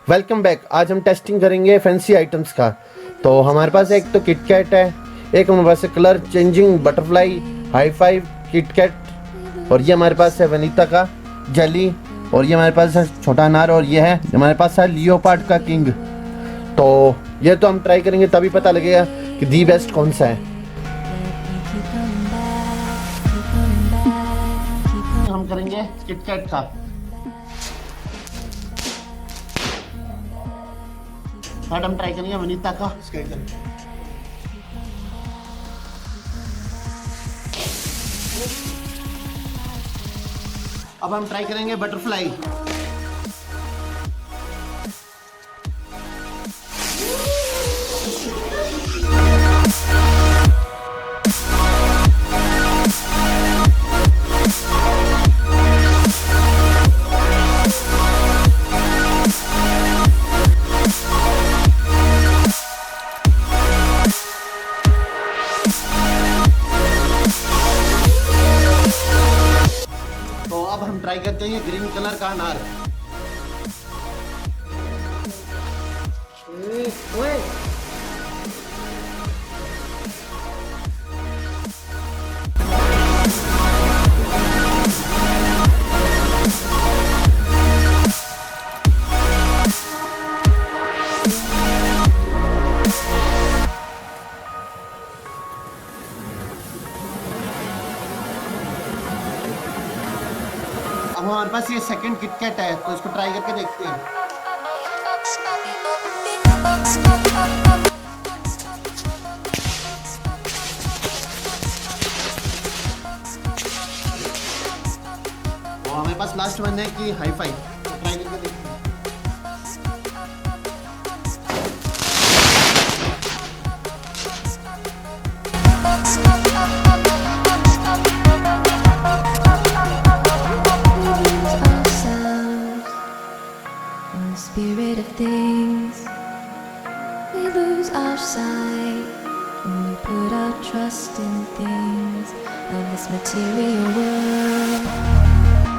Welcome back. आज हम testing करेंगे फैंसी आइटम्स का। तो हमारे पास एक तो किटकैट है, एक हमारे पास है colour changing butterfly high five KitKat, और ये हमारे पास है वनीता का जेली, और ये हमारे पास है छोटा अनार, और ये है हमारे पास है लियोपार्ड का किंग। तो ये तो हम ट्राई करेंगे तभी पता लगेगा कि दी बेस्ट कौन सा है। हम करेंगे किटकैट का। थर्ड हम ट्राई करेंगे वनीता का। अब हम ट्राई करेंगे बटरफ्लाई। तो अब हम ट्राई करते हैं ग्रीन कलर का अनार। अब हमारे पास ये सेकंड किटकैट है, तो इसको ट्राई करके देखते हैं। तो हमारे पास लास्ट वन है कि हाई फाई, तो ट्राई करके देखते हैं। Spirit of things, we lose our sight when we put our trust in things of this material world.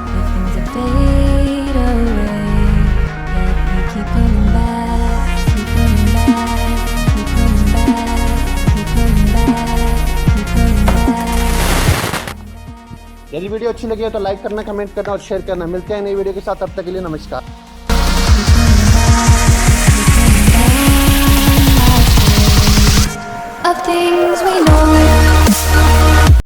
The things that fade away, yet we keep coming back, keep coming back, keep coming back, keep coming back, keep coming back. यदि video अच्छी लगी है तो like करना, comment करना और share करना। मिलते हैं नई वीडियो के साथ, तब तक के लिए नमस्कार।